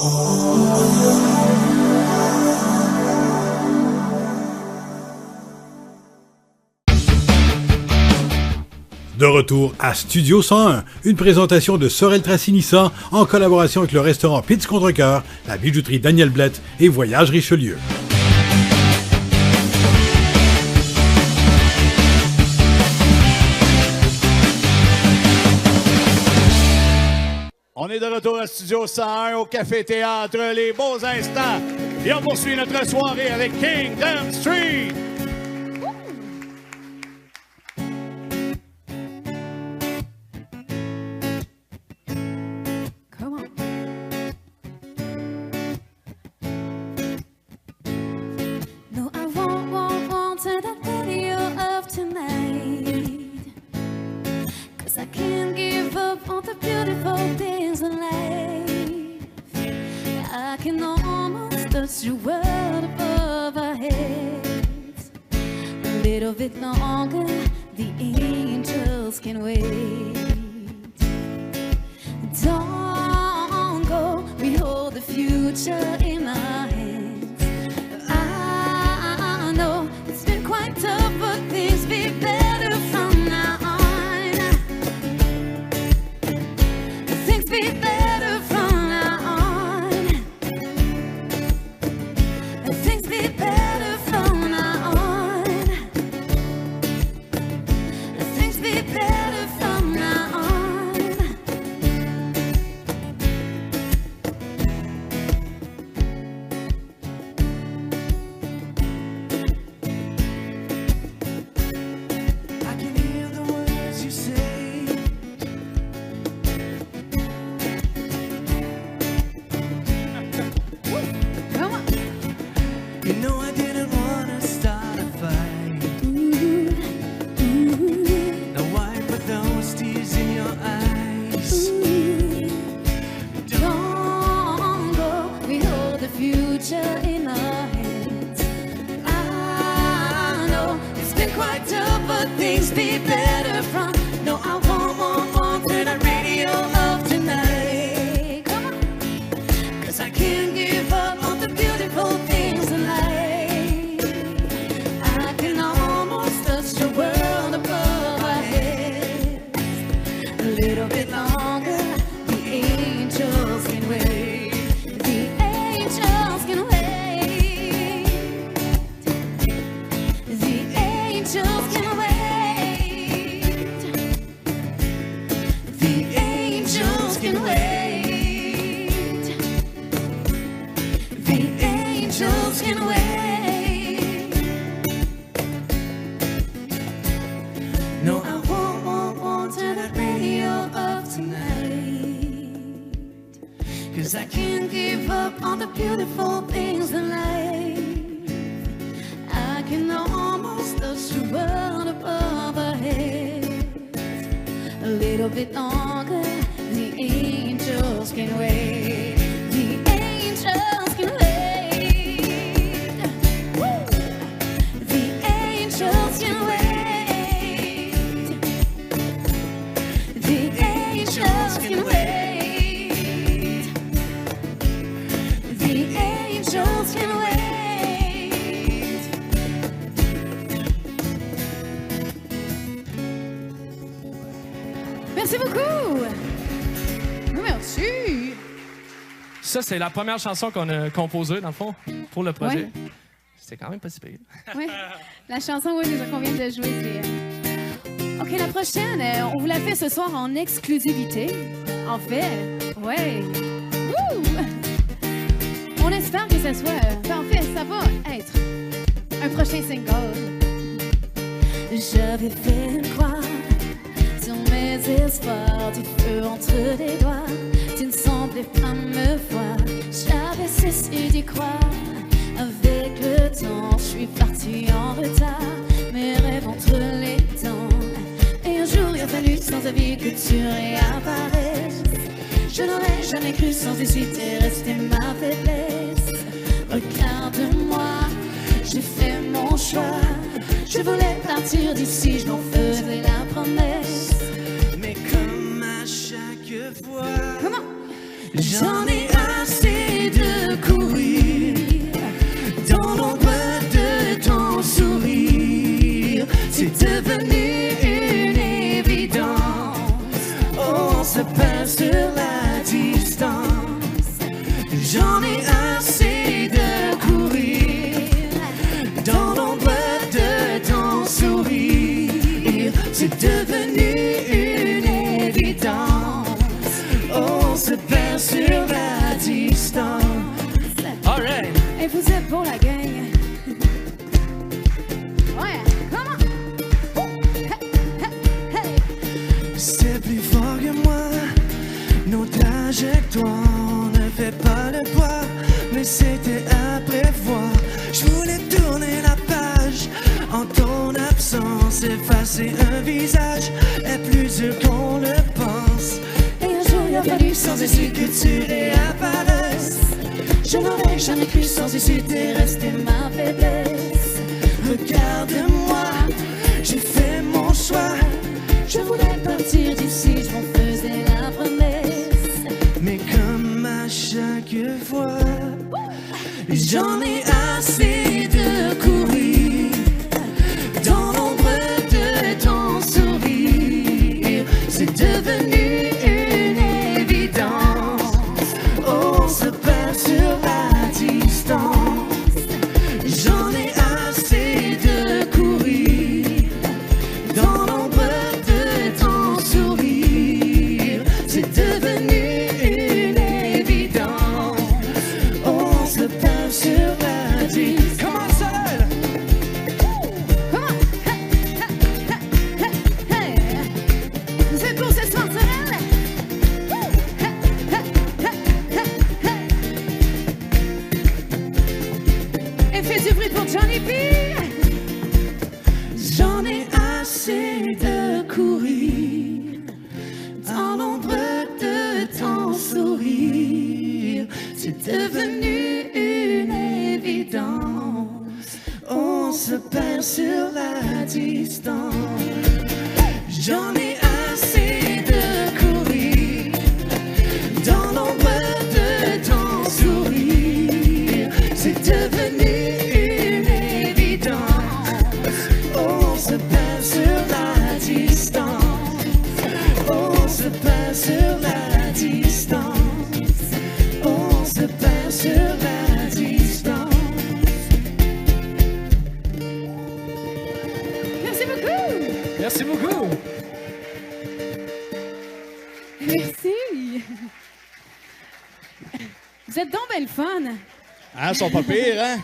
De retour à Studio 101, une présentation de Sorel Tracy Nissan en collaboration avec le restaurant Pitts Contrecoeur, la bijouterie Daniel Blette et Voyage Richelieu. On est de retour à Studio 101 au Café Théâtre, les beaux instants. Et on poursuit notre soirée avec Kingdom Street. Your world above our heads. A little bit longer, the angels can wait. Don't go, we hold the future in our hands. I know it's been quite tough, but things be better from now on. Things be better from now on. Things be better from now on. Things be better from now on. I can hear the words you say. Come on. You know I didn't wanna start a fight. Now why put those tears in your eyes? Don't go, we hold the future in our hands. I know it's been quite tough, but things be better from. No, I won't turn the radio off tonight. Come on. 'Cause I can't give up on the beautiful things in life. I can almost touch the world above our heads. A little bit longer, the angels can wait. The angels can wait. The angels can wait. The angels can wait. The angels can wait. No, I won't turn that radio off tonight. 'Cause I can't give up on the beautiful things in life. I can almost touch the world above our heads. A little bit longer, the angels can wait. The angels can wait. Woo! The angels can wait. The angels can wait. The angels can wait. Merci beaucoup. Merci. Ça, c'est la première chanson qu'on a composée, dans le fond, pour le projet. Ouais. C'était quand même pas si pire. Oui, la chanson oui, qu'on vient de jouer, c'est... OK, la prochaine, on vous la fait ce soir en exclusivité. En fait, ouais. Wouh! On espère que ça soit... en fait, ça va être un prochain single. J'avais fait une croix sur mes espoirs, du feu entre les doigts. Tu ne semblais pas me voir, j'avais cessé d'y croire. Avec le temps, je suis partie en retard, mes rêves entre les dents. Et un jour, il a fallu sans avis que tu réapparaisses. Je n'aurais jamais cru sans hésiter, rester ma faiblesse. Regarde-moi, j'ai fait mon choix. Je voulais partir d'ici, je m'en faisais la promesse. Mais comme à chaque fois, j'en ai assez. J'en ai assez de courir dans l'ombre de ton sourire. C'est devenu une évidence. On se perd sur la distance. All right. Et vous êtes bon la gang. Ouais, comment? C'est plus fort que moi. Nos trajectoires ne fait pas le poids, mais c'était à prévoir. Je voulais tourner la page en ton absence. Effacer un visage est plus dur qu'on le pense. Et un jour il a fallu sans issue que tu réapparaisses. Je n'aurais jamais cru sans issue, t'es resté ma faiblesse. Regarde-moi, j'ai fait mon choix. Je voulais partir d'ici, je m'en faisais la promesse. Mais comme à chaque fois, j'en ai assez de courir dans l'ombre de ton sourire. C'est devenu une évidence. On se perd sur la distance. J'en ai assez de courir dans l'ombre de ton sourire. C'est devenu une évidence. On se perd sur la distance. Comment ça? Vous êtes pour cette sensuelle? Et fais du bruit pour Johnny B. J'en ai assez de courir dans l'ombre de ton sourire. C'est devenu une évidence. On se perd sur la distance. J'en ai assez de courir dans l'ombre de ton sourire. C'est devenu une évidence. On se perd sur la distance. On se perd sur la distance. On se perd sur la distance. Merci beaucoup. Merci beaucoup. Merci. Vous êtes donc belle fun. Hein, ils sont pas pires, hein?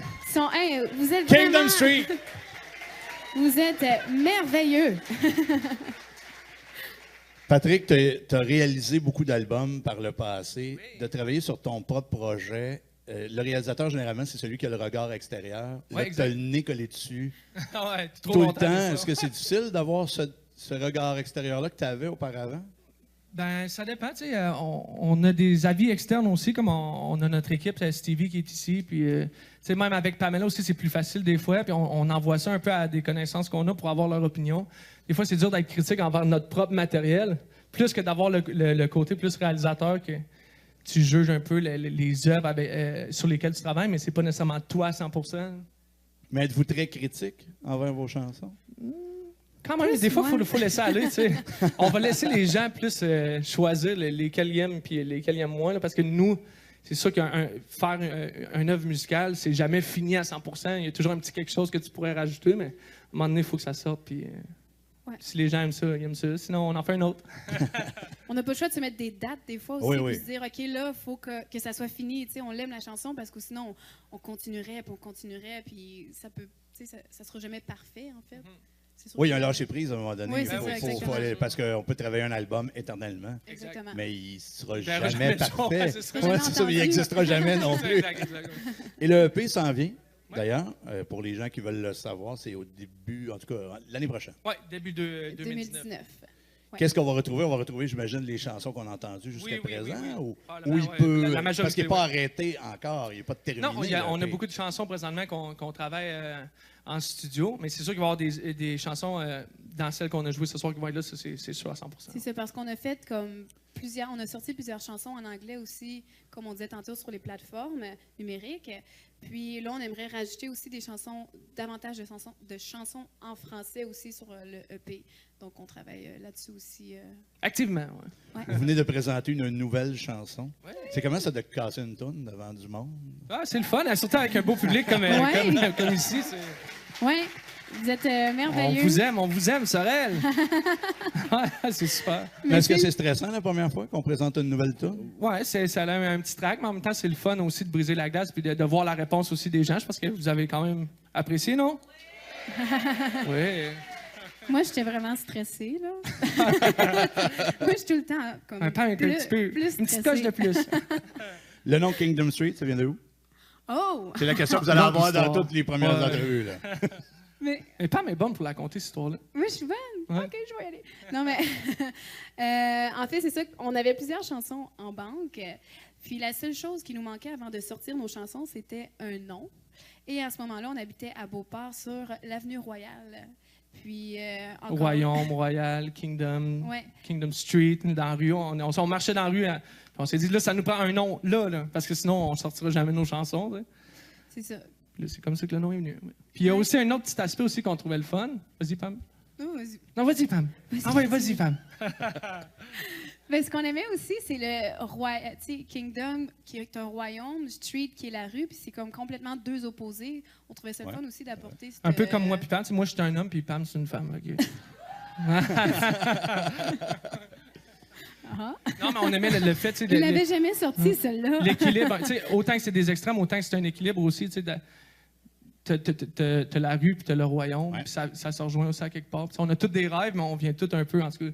Vous êtes Kingdom vraiment... Street! Vous êtes merveilleux. Patrick, tu as réalisé beaucoup d'albums par le passé. De travailler sur ton propre projet. Le réalisateur, généralement, c'est celui qui a le regard extérieur. Ouais, Là, tu as le nez collé dessus. Ouais, trop Tout le longtemps, temps. des fois. Est-ce que c'est difficile d'avoir ce regard extérieur-là que tu avais auparavant? Ben, ça dépend, tu sais. On a des avis externes aussi, comme on a notre équipe, c'est Stevie qui est ici, puis, tu sais, même avec Pamela aussi, c'est plus facile des fois, puis on envoie ça un peu à des connaissances qu'on a pour avoir leur opinion. Des fois, c'est dur d'être critique envers notre propre matériel, plus que d'avoir le côté plus réalisateur, que tu juges un peu les œuvres sur lesquelles tu travailles, mais c'est pas nécessairement toi à 100%. Mais êtes-vous très critique envers vos chansons? Quand même, des fois, il faut laisser aller, tu sais. On va laisser les gens plus choisir lesquels ils aiment puis lesquels ils aiment moins, là, parce que nous, c'est sûr que faire une œuvre musicale, c'est jamais fini à 100%. Il y a toujours un petit quelque chose que tu pourrais rajouter, mais à un moment donné, il faut que ça sorte. Puis, si les gens aiment ça, ils aiment ça. Sinon, on en fait un autre. On n'a pas le choix de se mettre des dates des fois aussi, Oui, puis oui. se dire, OK, là, il faut que ça soit fini. Tu sais, on l'aime la chanson parce que sinon, on continuerait, puis ça peut, tu sais, ça sera jamais parfait, en fait. C'est sûr Oui, il y a que- un lâcher-prise à un moment donné. Oui, c'est Faut- ça, faut exactement. aller- parce qu'on peut travailler un album éternellement, Exactement. mais il ne sera verra jamais jamais le jour, parfait. ouais, c'est ça. Ouais, c'est ça, il n'existera jamais non plus. Exact, exact. Et le EP s'en vient, d'ailleurs, pour les gens qui veulent le savoir, c'est au début, en tout cas, l'année prochaine. Oui, début de 2019. 2019. Ouais. Qu'est-ce qu'on va retrouver? On va retrouver, j'imagine, les chansons qu'on a entendues jusqu'à Oui, oui, présent? oui, oui. Ou, Probablement, ou il ouais. peut. La majorité, parce qu'il n'est pas oui. arrêté encore, il n'est pas terminé. Non, on a beaucoup de chansons présentement qu'on travaille en studio, mais c'est sûr qu'il va y avoir des chansons dans celles qu'on a jouées ce soir qui vont être là, ça, c'est sûr à 100%. C'est ça, parce qu'on a fait comme on a sorti plusieurs chansons en anglais aussi, comme on disait tantôt, sur les plateformes numériques. Puis là, on aimerait rajouter aussi davantage de chansons en français aussi sur le EP. Donc, on travaille là-dessus aussi. Activement, oui. Vous venez de présenter une nouvelle chanson. Ouais. C'est comment ça de casser une toune devant du monde? Ah, c'est le fun, hein, surtout avec un beau public comme ici. Oui, vous êtes merveilleux. On vous aime, Sorel. Ouais, c'est super. Mais est-ce que c'est stressant la première fois qu'on présente une nouvelle toune? Ouais, ça a un petit track, mais en même temps, c'est le fun aussi de briser la glace puis de voir la réponse aussi des gens. Je pense que vous avez quand même apprécié, non? Oui. Moi, j'étais vraiment stressée, là. Moi, je suis tout le temps comme Un petit peu. Une petite coche de plus. Le nom Kingdom Street, ça vient de où? Oh! C'est la question que vous allez avoir dans toutes les premières entrevues. Là. Mais Pam est bonne pour la compter, cette histoire-là. oui, je suis bonne. Ouais. OK, je vais y aller. Non, mais en fait, c'est ça. On avait plusieurs chansons en banque. Puis la seule chose qui nous manquait avant de sortir nos chansons, c'était un nom. Et à ce moment-là, on habitait à Beauport sur l'avenue Royale. Puis encore... Royaume, Royal, Kingdom, Ouais. Kingdom Street, dans la rue. On marchait dans la rue. Hein, on s'est dit, là, ça nous prend un nom, là, parce que sinon, on ne sortira jamais nos chansons. Tu sais. C'est ça. Puis là, c'est comme ça que le nom est venu. Ouais. Puis il y a aussi un autre petit aspect aussi qu'on trouvait le fun. Vas-y, Pam. Oh, vas-y. Non, vas-y, Pam. Ah oui, vas-y, Pam. Ben, ce qu'on aimait aussi, c'est le Kingdom, qui est un royaume, Street, qui est la rue, puis c'est comme complètement deux opposés. On trouvait ça le fun aussi d'apporter... Un peu comme moi puis Pam. Tu sais, moi, je suis un homme, puis Pam, c'est une femme. OK. Non, mais on aimait le fait... Il n'avait jamais sorti, celle-là. L'équilibre. Tu sais, autant que c'est des extrêmes, autant que c'est un équilibre aussi. Tu sais, t'as la rue, puis t'as le royaume, Ouais. puis ça se rejoint aussi à quelque part. Puis on a tous des rêves, mais on vient tous un peu, en tout cas...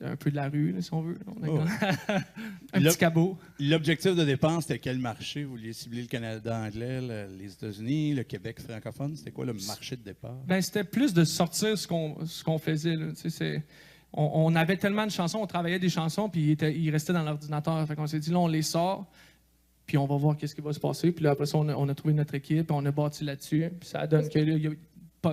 Un peu de la rue, là, si on veut. On a un petit cabot. L'objectif de dépense, c'était quel marché? Vous vouliez cibler le Canada anglais, les États-Unis, le Québec francophone? C'était quoi le marché de départ? Ben, c'était plus de sortir ce qu'on faisait. Là. Tu sais, on avait tellement de chansons, on travaillait des chansons, puis ils restaient dans l'ordinateur. Fait qu'on s'est dit, là, on les sort, puis on va voir qu'est-ce qui va se passer. Puis là, après ça, on a trouvé notre équipe, on a bâti là-dessus. Puis ça donne que là,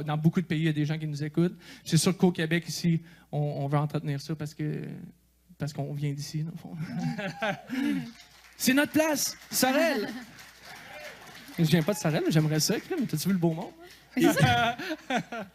dans beaucoup de pays, il y a des gens qui nous écoutent. C'est sûr qu'au Québec, ici, on veut entretenir ça parce qu'on vient d'ici, dans le fond. C'est notre place, Sorel! Je viens pas de Sorel, mais j'aimerais ça. T'as-tu vu le beau monde?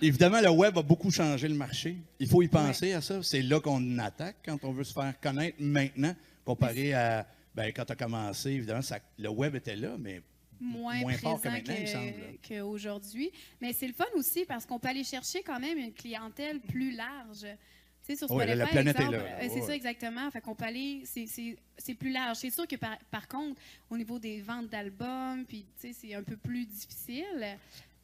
Évidemment, le web a beaucoup changé le marché. Il faut y penser à ça. C'est là qu'on attaque quand on veut se faire connaître maintenant, comparé à quand tu as commencé. Évidemment, le web était là, mais moins fort que présent maintenant, il me semble. qu'aujourd'hui. Mais c'est le fun aussi parce qu'on peut aller chercher quand même une clientèle plus large. Tu sais, sur Oui, Spotify, la planète exemple, est là. c'est Ouais. ça exactement. Fait qu'on peut aller, c'est plus large. C'est sûr que par contre, au niveau des ventes d'albums, puis tu sais, c'est un peu plus difficile.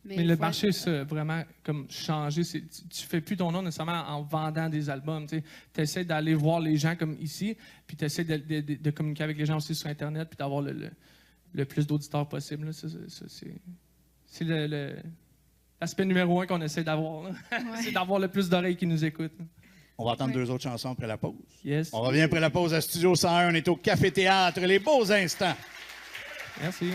Mais le marché, c'est vraiment comme changé. Tu fais plus ton nom nécessairement en vendant des albums. Tu essaies d'aller voir les gens comme ici, puis tu essaies de communiquer avec les gens aussi sur Internet, puis d'avoir le plus d'auditeurs possible. Là. C'est l'aspect numéro 1 qu'on essaie d'avoir. Là. Ouais. C'est d'avoir le plus d'oreilles qui nous écoutent. On va entendre 2 autres chansons après la pause. Yes. On revient après la pause à Studio 101. On est au Café Théâtre. Les beaux instants. Merci.